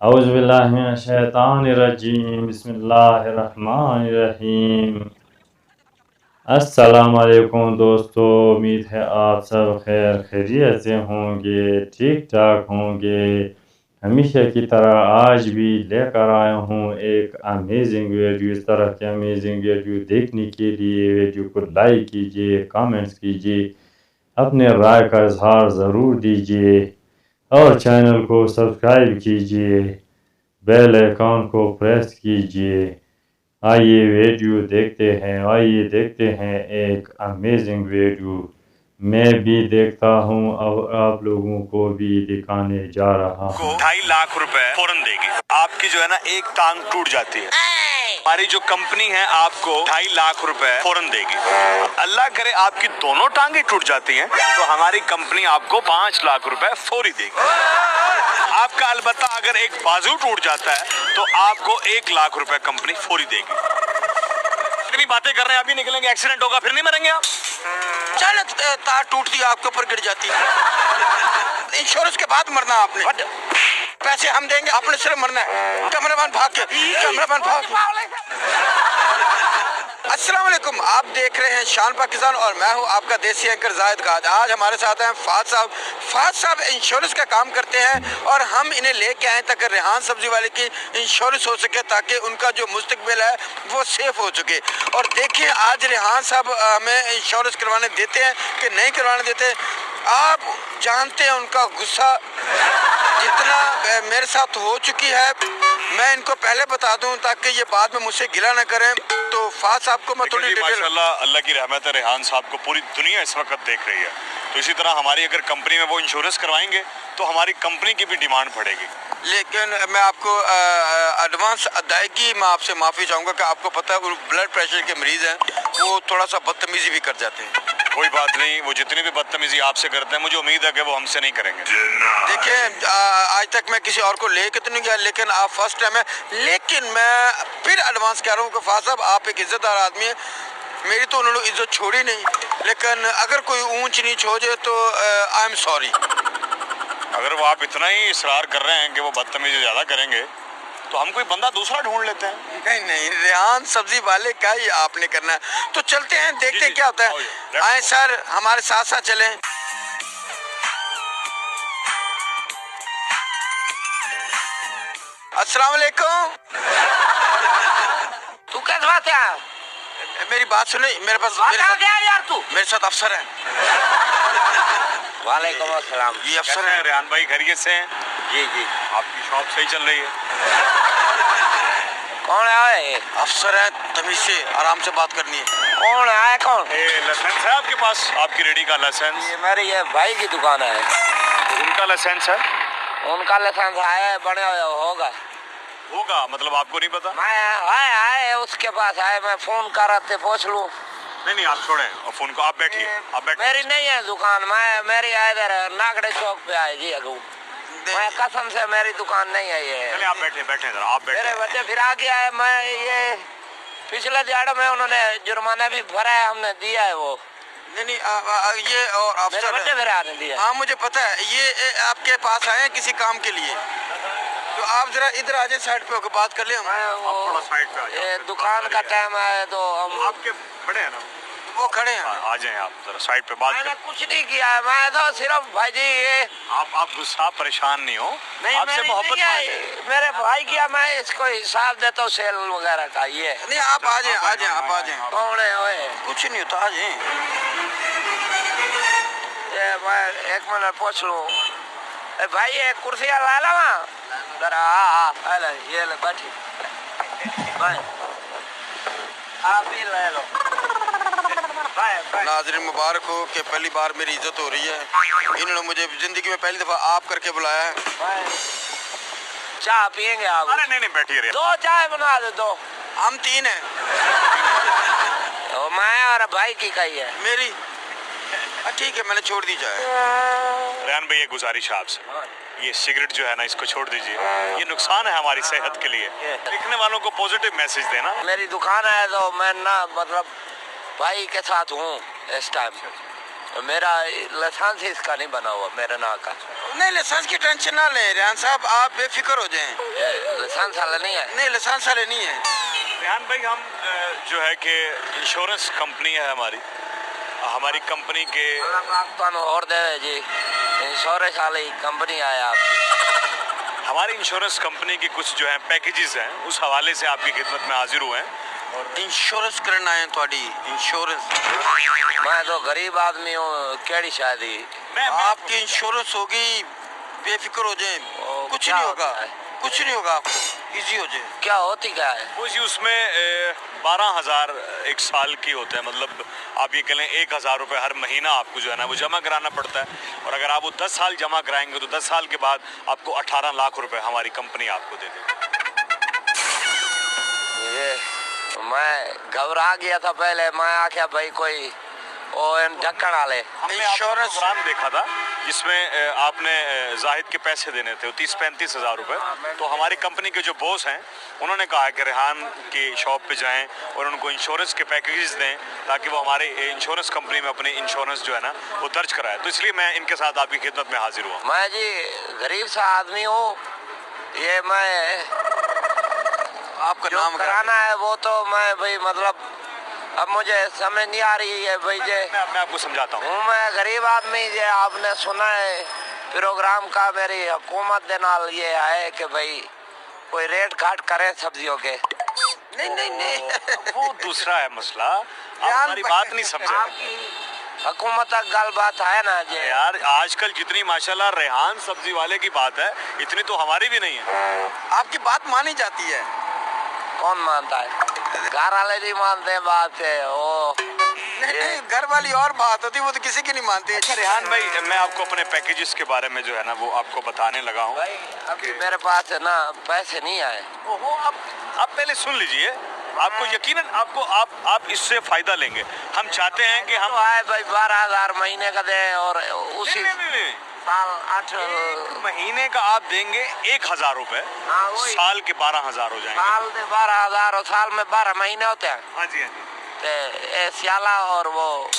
औज़ुबिल्लाहिमिनश्शैतानिर्रजीम बिस्मिल्लाहिर्रहमानिर्रहीम। अस्सलाम वालेकुम दोस्तों, उम्मीद है आप सब खैर खैरियत से होंगे, ठीक ठाक होंगे। हमेशा की तरह आज भी लेकर आया हूँ एक अमेजिंग वीडियो। इस तरह के अमेजिंग वीडियो देखने के लिए वीडियो को लाइक कीजिए, कमेंट्स कीजिए, अपने राय का इजहार ज़रूर दीजिए और चैनल को सब्सक्राइब कीजिए, बेल आइकॉन को प्रेस कीजिए। आइए देखते हैं एक अमेजिंग वीडियो। मैं भी देखता हूँ और आप लोगों को भी दिखाने जा रहा हूँ। 2.5 लाख रुपए फौरन देगी। आपकी जो है ना एक टांग टूट जाती है, हमारी जो कंपनी है आपको 2.5 लाख रुपए फौरन देगी। अल्लाह करे आपकी दोनों टांगे टूट जाती हैं तो हमारी कंपनी आपको 5 लाख रुपए फौरी देगी। आपका अलबत्ता अगर एक बाजू टूट जाता है तो आपको 1 लाख रुपए कंपनी फौरी देगी। इतनी बातें कर रहे हैं, अभी निकलेंगे, एक्सीडेंट होगा, फिर नहीं मरेंगे आप। चल तार टूटती आपके ऊपर गिर जाती है, इंश्योरेंस के बाद मरना आपने। पैसे हम देंगे, आपने सिर्फ मरना है। कैमरामैन भाग के, कैमरामैन भाग। अस्सलाम वालेकुम, आप देख रहे हैं शान पाकिस्तान और मैं हूं आपका देसी एंकर जाहिद गाज। आज हमारे साथ हैं फाज साहब। फाज साहब इंश्योरेंस का काम करते हैं और हम इन्हें लेके आए ताकि रेहान सब्जी वाले की इंश्योरेंस हो सके, ताकि उनका जो मुस्तकबिल है वो सेफ हो चुके। और देखिए आज रेहान साहब हमें इंश्योरेंस करवाने देते हैं कि नहीं करवाने देते। आप जानते हैं उनका गुस्सा जितना मेरे साथ हो चुकी है, मैं इनको पहले बता दूं ताकि ये बाद में मुझसे गिला न करें। तो फाज साहब को मैं थोड़ी माशाल्लाह अल्लाह की रहमत है, रेहान साहब को पूरी दुनिया इस वक्त देख रही है। तो इसी तरह हमारी अगर कंपनी में वो इंश्योरेंस करवाएंगे तो हमारी कंपनी की भी डिमांड बढ़ेगी। लेकिन मैं आपको एडवांस अदायगी में आपसे माफ़ी चाहूँगा कि आपको पता है वो ब्लड प्रेशर के मरीज़ हैं, वो थोड़ा सा बदतमीज़ी भी कर जाते हैं। कोई बात नहीं, वो जितनी भी बदतमीजी आपसे करते हैं मुझे उम्मीद है कि वो हमसे नहीं करेंगे। देखिए आज तक मैं किसी और को लेके तो नहीं गया, लेकिन आप फर्स्ट टाइम है। लेकिन मैं फिर एडवांस कह रहा हूँ कि फाज साहब आप एक इज्जतदार आदमी है, मेरी तो उन्होंने इज्जत छोड़ी नहीं। लेकिन अगर कोई ऊंच नीच हो जाए तो आई एम सॉरी। अगर वो आप इतना ही इसरार कर रहे हैं कि वो बदतमीजी ज्यादा करेंगे तो हम कोई बंदा दूसरा ढूंढ लेते हैं। नहीं नहीं, रेहान सब्जी वाले का ही आपने करना है। तो चलते हैं, देखते हैं क्या होता है। आए सर, हमारे साथ साथ चलें। अस्सलाम वालेकुम। तू कैसे बात है? मेरी बात सुने, मेरे पास यार तू मेरे साथ अफसर है। वालेकुम अस्सलाम। ये अफसर कैसे है। हैं रेहान भाई, खैरियत से हैं? जी जी। आपकी शॉप सही चल रही है? कौन है? अफसर है, तमीज से आराम से बात करनी है। कौन है? कौन? लाइसेंस है आपके पास? आपकी रेडी का लाइसेंस? ये मेरी ये भाई की दुकान है। उनका लाइसेंस है? उनका लाइसेंस है, बने होगा। होगा मतलब आपको नहीं पता? मैं आए उसके पास आए, मैं फोन कर रहा थे, पूछ लूं। नहीं आप छोड़ें और फोन को, आप बैठिए, आप बैठिए। मेरी नहीं है दुकान, मैं मेरी इधर नागड़े चौक पे आएगी अगू। मैं कसम से मेरी दुकान नहीं है ये। चलिए आप बैठे जरा, आप बैठे। मेरे बच्चे फिर आ गया है। मैं ये पिछले दिहाड़े में उन्होंने जुर्माना भी भरा है, हमने दिया है वो। नहीं ये और मेरे बच्चे अफसर फिर आने दिया। हाँ मुझे पता है, ये आपके पास आए हैं किसी काम के लिए। तो आप जरा इधर आ जाए, साइड पे होकर बात कर ले। हम थोड़ा साइड पे आ जाओ। ये दुकान का टाइम है तो हम आपके बड़े हैं ना, वो खड़े हैं। आ जाएं आप जरा साइड पे बात मैंने करें। कुछ नहीं किया है, मैं तो सिर्फ भाई जी ये आप गुस्सा परेशान नहीं हो, नहीं आपसे मेरी मोहब्बत नहीं है, मेरे भाई किया, मैं इसको हिसाब देता हूँ सेल वगैरह का। ये नहीं आप आ जाए, आ जाए, आप आ जाए। कौन है ओए? कुछ नहीं होता, आ जाए। ये मैं एक मिनट पूछ लूँ। भाई ये कुर्सियाँ ला ला वहाँ जरा। हाँ ले, ये ले बैठी भाई, आप ही ले लो। नाज़रीन मुबारक हो कि पहली बार मेरी इज्जत हो रही है। इन्होंने मुझे जिंदगी में पहली दफा आप करके बुलाया है। चाय पियेंगे आप? अरे नहीं बैठिए रे। 2 चाय बना दे, 2। हम 3 हैं। तो मैं और भाई की कही है मेरी ठीक है, मैंने छोड़ दी जाए। रेहान भाई एक गुजारिश है आपसे, ये सिगरेट जो है ना इसको छोड़ दीजिए, ये नुकसान है हमारी सेहत के लिए। देखने वालों को पॉजिटिव मैसेज देना। मेरी दुकान है तो मैं ना मतलब भाई के साथ हूँ इस टाइम। मेरा लाइसेंस इसका नहीं बना हुआ, मेरे नाम का। नहीं, लाइसेंस की टेंशन ना लें रेहान साहब, आप बेफिक्र हो जाएं। लाइसेंस वाला नहीं है? नहीं, लाइसेंस वाले नहीं है। रेहान भाई, हम जो है कि इंश्योरेंस कंपनी है हमारी कंपनी के और दे जी, इंश्योरेंस वाली कंपनी आए आप। हमारी इंश्योरेंस कंपनी के कुछ जो है पैकेजेस हैं, उस हवाले से आपकी खिदमत में हाजिर हुए हैं। इंश्योरेंस करना है थोड़ी इंश्योरेंस। मैं तो गरीब आदमी हूँ, केड़ी शादी आपकी इंश्योरेंस होगी, बेफिक्र हो जाए, कुछ नहीं होगा, कुछ नहीं होगा, आपको इजी हो जाए। क्या होती क्या है वो जी उसमें 12,000 एक साल की होता है, मतलब आप ये कह लें 1,000 रुपये हर महीना आपको जो है ना वो जमा कराना पड़ता है। और अगर आप वो 10 साल जमा कराएंगे तो 10 साल के बाद आपको 18 लाख रुपए हमारी कंपनी आपको दे देगी। ये मैं घबरा गया था पहले, मैं आख्या भाई कोई ढक्कन वाले इंश्योरेंस प्रोग्राम देखा था जिसमें आपने जाहिद के पैसे देने थे 30-35 हज़ार रुपए। तो हमारी कंपनी के जो बॉस हैं उन्होंने कहा कि रेहान की शॉप पे जाएं और उनको इंश्योरेंस के पैकेजेस दें ताकि वो हमारे इंश्योरेंस कंपनी में अपनी इंश्योरेंस जो है ना वो दर्ज कराए। तो इसलिए मैं इनके साथ आपकी खिदमत में हाजिर हुआ। मैं जी गरीब सा आदमी हूँ, ये मैं आपका जो नाम कराना है वो तो मैं भाई मतलब अब मुझे समझ नहीं आ रही है भाई जे मैं आपको समझाता हूँ। मैं गरीब आदमी जे आपने सुना है प्रोग्राम का, मेरी हुकूमत दे नाल ये है कि भाई कोई रेट घाट करे सब्जियों के। नहीं नहीं नहीं, वो दूसरा है मसला, आप हमारी बात नहीं समझे। हुकूमत तक गल बात है ना जे यार आजकल जितनी माशाल्लाह रेहान सब्जी वाले की बात है इतनी तो हमारी भी नहीं है। आपकी बात मानी जाती है। कौन मानता है? घर वाले नहीं मानते बात है वो। नहीं, घर वाली और बात होती, वो तो किसी की नहीं मानते। अच्छा रेहान भाई, मैं आपको अपने पैकेजेस के बारे में जो है ना वो आपको बताने लगा हूँ। भाई अभी मेरे पास है ना पैसे नहीं आए। ओहो, आप पहले सुन लीजिए, आपको यकीनन आप इससे फायदा लेंगे। हम चाहते हैं कि हम आए भाई 12,000 महीने का दे और उसी नहीं। साल 8 महीने का आप देंगे 1,000 रुपए, हाँ, वही। साल के 12,000 हो जाएंगे। साल में 12,000 और साल में 12 महीने होते हैं। हाँ जी, हाँ जी। ये सियाला और वो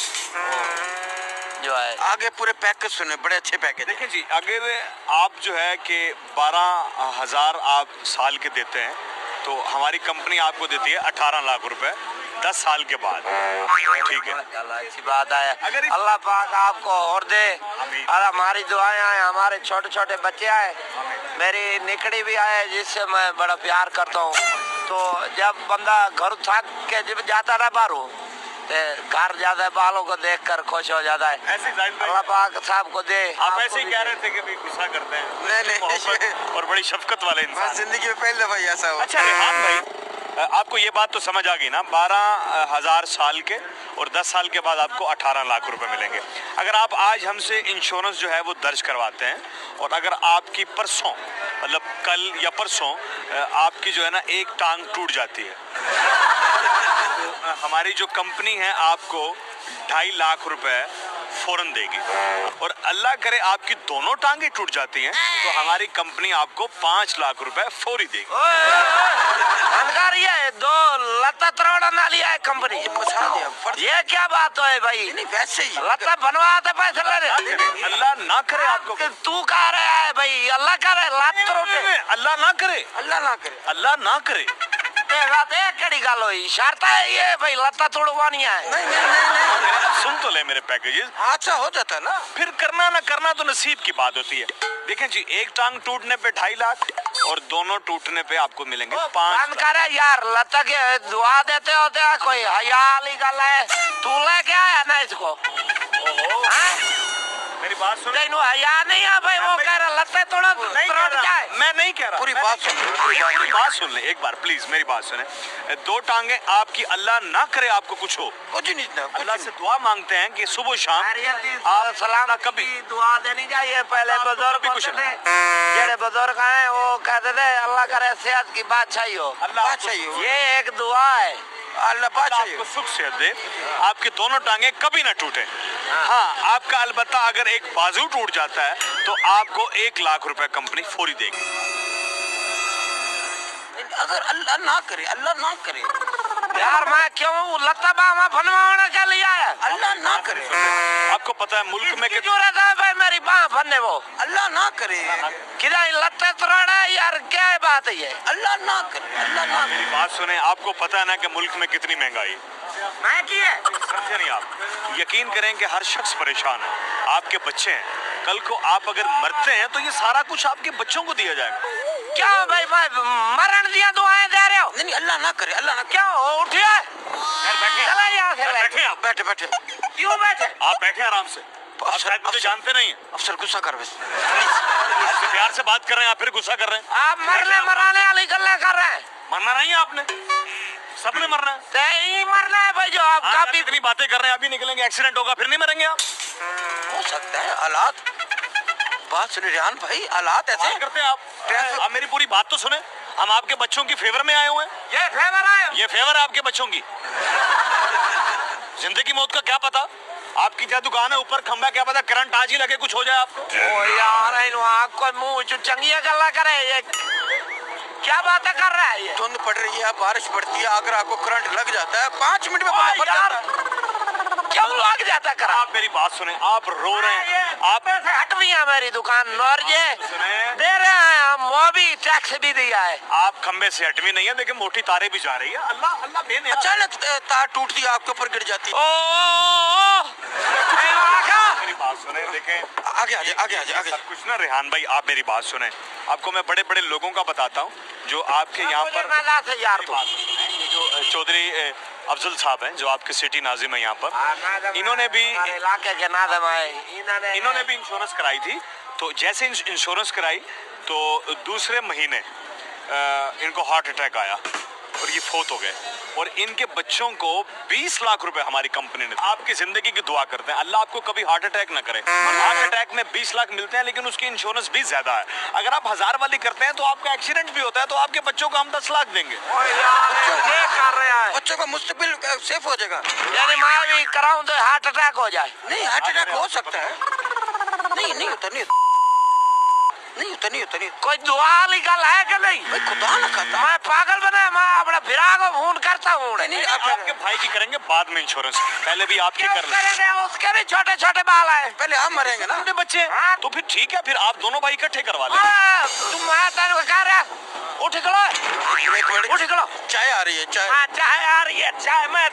जो है आगे पूरे पैकेज सुने, बड़े अच्छे पैकेज। देखिए जी, अगर आप जो है कि 12,000 आप साल के देते हैं तो हमारी कंपनी आपको देती है 18 लाख रुपए 10 साल के बाद। ठीक है, अच्छी बात है। अगर अल्लाह पाक आपको और दे और हमारी दुआएं आए, हमारे छोटे छोटे बच्चे आए, मेरी निकड़ी भी आए जिससे मैं बड़ा प्यार करता हूँ। तो जब बंदा घर थक के जब जाता ना बाहरों घर जाता है, बालों को देखकर खुश हो जाता है। ऐसे अल्लाह पाक साहब को दे। आप ऐसे ही कह रहे थे कि भी गुस्सा करते हैं, नहीं मोहब्बत और बड़ी शफकत वाले इंसान। जिंदगी में पहली दफा ऐसा हुआ। अच्छा रेहान भाई, आपको ये बात तो समझ आ गई ना, 12,000 साल के और 10 साल के बाद आपको 18 लाख रुपए मिलेंगे। अगर आप आज हमसे इंश्योरेंस जो है वो दर्ज करवाते हैं और अगर आपकी परसों मतलब कल या परसों आपकी जो है ना एक टांग टूट जाती है तो हमारी जो कंपनी है आपको 2.5 लाख रुपए फौरन देगी। और अल्लाह करे आपकी दोनों टांगे टूट जाती हैं तो हमारी कंपनी आपको 5 लाख रुपए फौरी देगी। दो लता तरोड़ा ना लिया है कंपनी, ये क्या बात है भाई? नहीं वैसे ही लता बनवाते पैसे ले रहे। अल्लाह ना करे आपको, तू कह रहा है भाई अल्लाह कह रहे लात तरोड़े। अल्लाह ना करे, अल्लाह ना करे, अल्लाह ना करे। कड़ी गल हुई, शर्त है ये भाई लता तोड़वानी है। नहीं नहीं नहीं नहीं, सुन तो ले मेरे पैकेजेस, हादसा हो जाता ना, फिर करना ना करना तो नसीब की बात होती है। देखें जी, एक टांग टूटने पे 2.5 लाख और दोनों टूटने पे आपको मिलेंगे 5 लाख। करे यार लता के दुआ देते होते हैं, कोई हयाली गल है, तू लेके आया ना इसको। मेरी बात सुन, हया नहीं है भाई, वो कह रहा लता तोड़ा जाए। मैं नहीं कह रहा, पूरी बात सुन, मेरी बात सुन ले एक बार प्लीज, मेरी बात सुने। 2 टांगे आपकी, अल्लाह ना करे आपको कुछ हो, कुछ नहीं ना, अल्लाह से दुआ मांगते हैं कि सुबह शाम आप सलाम कभी दुआ देनी चाहिए। पहले बुजुर्ग कुछ जेड़े बुजुर्ग हैं वो कहते थे अल्लाह करे सेहत की बादशाही हो, अल्लाह चाहिए, ये एक दुआ है। अल्लाह बात आपको सुख सेहत दे, आपके दोनों टांगे कभी ना टूटे। हाँ, आपका अलबत्ता अगर एक बाजू टूट जाता है तो आपको 1 लाख रुपए कंपनी फौरी देगी। अगर अल्लाह ना करे, अल्लाह ना करे, यार मैं क्यों लत्ता बामा फनवाना के लिए आया? अल्लाह ना करे, आपको पता है मुल्क में कितनी जरूरत है भाई मेरी बाह फनने वो? अल्लाह ना करे, किधर लत्ते तोड़ा यार, क्या बात है ये? अल्लाह ना करे, अल्लाह ना करे। मेरी बात सुने, आपको पता है ना कि मुल्क में कितनी महंगाई है? मैं की है? समझे नहीं आप? यकीन करें कि हर शख्स परेशान है, आपके बच्चे हैं, कल को आप अगर मरते हैं तो ये सारा कुछ आपके बच्चों को दिया जाएगा। क्या भाई मरण दिया दुआएं दे रहे हो? नहीं अल्लाह ना करे, अल्लाह ना करे। क्यों उठिए, चला यहाँ से भाई। बैठे आप, बैठे बैठे क्यों बैठे? आप बैठे आराम से। आप शायद मुझे जानते नहीं हैं। अफसर गुस्सा कर बस, आपसे प्यार से बात कर रहे हैं, आप फिर गुस्सा कर रहे हैं। आप मरने मराने वाली गल्ला कर रहे हैं। मरना नहीं है आपने, सबने मरना है। ते ही मरना है भाई, जो आप आप काफी इतनी बातें कर रहे हैं, अभी निकलेंगे, एक्सीडेंट होगा, फिर नहीं मरेंगे आप। हो सकता है हालात। बात सुनिए रेहान भाई, हालात ऐसे क्या करते हैं आप मेरी पूरी बात तो सुने। हम आपके बच्चों की फेवर में आए हुए हैं। ये फेवर आए। ये फेवर है आपके बच्चों की। जिंदगी मौत का क्या पता, आपकी क्या दुकान है ऊपर खंबा, क्या पता करंट आज ही लगे कुछ हो जाए आपको। ओ यार इन आपको मुंह जो चंगिया गल्ला करे, ये क्या बातें कर रहा है ये? धुंध पड़ रही है, बारिश पड़ती है, अगर आपको करंट लग जाता है 5 मिनट में बंदा फट यार, जाता है। क्यों लग जाता करा? आप मेरी बात सुने, आप रो रहे हैं, आप से हट भी है मेरी दुकान, और ये सुने, दे रहे हैं हम, वो भी टैक्स भी दिया है। आप खंबे से हटवी नहीं है, देखिए मोटी तारे भी जा रही है। अल्लाह अल्लाह बेन अचानक तार टूटती है, आपके ऊपर गिर जाती है। मेरी बात सुने, देखें आगे आगे आगे आगे आगे सब कुछ ना रेहान भाई, आप मेरी बात सुने, आपको मैं बड़े बड़े लोगों का बताता हूँ जो आपके यहाँ पर यार मेरी बात सुने, ये जो चौधरी अफजल साहब हैं जो आपके सिटी नाजिम है यहाँ पर, इन्होंने भी इलाके के नादम है, इन्होंने भी इंश्योरेंस कराई थी। तो जैसे इंश्योरेंस कराई तो दूसरे महीने इनको हार्ट अटैक आया और ये फोत हो गए, और इनके बच्चों को 20 लाख रुपए हमारी कंपनी ने। आपकी जिंदगी की दुआ करते हैं, अल्लाह आपको कभी हार्ट अटैक ना करे। हार्ट अटैक में 20 लाख मिलते हैं, लेकिन उसकी इंश्योरेंस भी ज्यादा है। अगर आप 1000 वाली करते हैं तो आपका एक्सीडेंट भी होता है, तो आपके बच्चों को हम 10 लाख देंगे। कर रहे हैं, बच्चों का मुस्तकबिल सेफ हो जाएगा। यानी मैं भी कराऊं तो हार्ट अटैक हो जाए? नहीं हार्ट अटैक हो सकता है, नहीं नहीं होता, नहीं होता। कोई दुआ निकल है कि नहीं? भाई खुदा ना खाता। मैं पागल बना, मैं अपने फिरा को फोन करता हूँ। नहीं आपके भाई की करेंगे बाद में इंश्योरेंस, पहले भी आपकी कर करेंगे, उसके भी छोटे छोटे बाल है। पहले हम मरेंगे ना, अपने बच्चे, तो फिर ठीक है, फिर आप दोनों भाई इकट्ठे करवा लें। तुम मैं तेरे कह रहा उठ खड़ो, एक मिनट उठ खड़ो। चाय आ रही है, चाय। चाय आ रही है, चाय मैं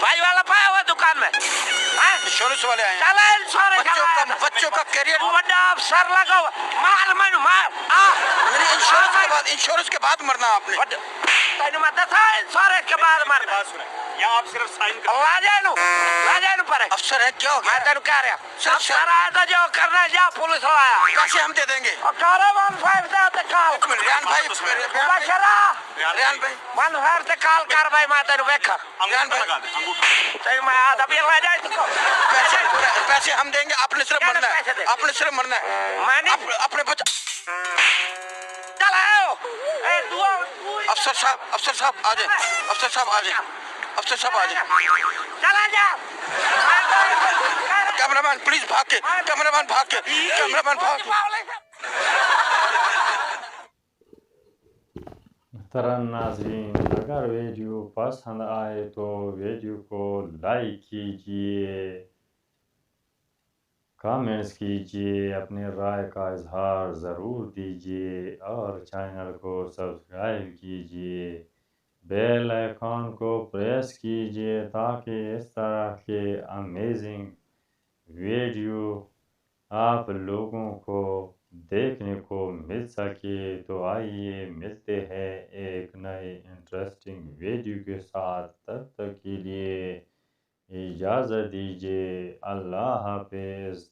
भाई वाला पाया हुआ दुकान में। इंश्योरेंस वाले आए हैं। चला इंश्योरेंस, बच्चों का कैरियर, बड़ा अफसर लगा हुआ, मार मैं मार मेरी इंश्योरेंस के बाद मरना आपने। तेन मैं दसा इंश्योरेंस के बाद मरना। बात सुने, यहाँ आप सिर्फ साइन कर ला जाए पर अफसर है, क्या हो मैं गया? तेन कह रहा अफसर आया तो जो करना जा, पुलिस आया पैसे हम दे देंगे। और कारे 15 दे काल। एक मिनट रेहान भाई, रेहान भाई 15 दे काल कर भाई, मैं तेन देखा अंगूठा लगा दे, अंगूठा। तेन मैं आधा भी ले जाए तो पैसे हम देंगे, आपने सिर्फ मरना है, आपने सिर्फ मरना है। मैंने अपने बच्चे। चल आओ ए दुआ अफसर साहब आ जाए, अफसर साहब आ जाए, अफसर साहब आ जाए। चला जा। कैमरामैन प्लीज भाग के, कैमरामैन भाग के, कैमरामैन भाग के। मोहतरम नाज़रीन, अगर वीडियो पसंद आए तो वीडियो को लाइक कीजिए, कमेंट्स कीजिए, अपनी राय का इजहार ज़रूर दीजिए और चैनल को सब्सक्राइब कीजिए, बेल आइकॉन को प्रेस कीजिए ताकि इस तरह के अमेजिंग वीडियो आप लोगों को देखने को मिल सके। तो आइए मिलते हैं एक नए इंटरेस्टिंग वीडियो के साथ, तब तक के लिए इजाज़त दीजिए। अल्लाह हाफ़िज़।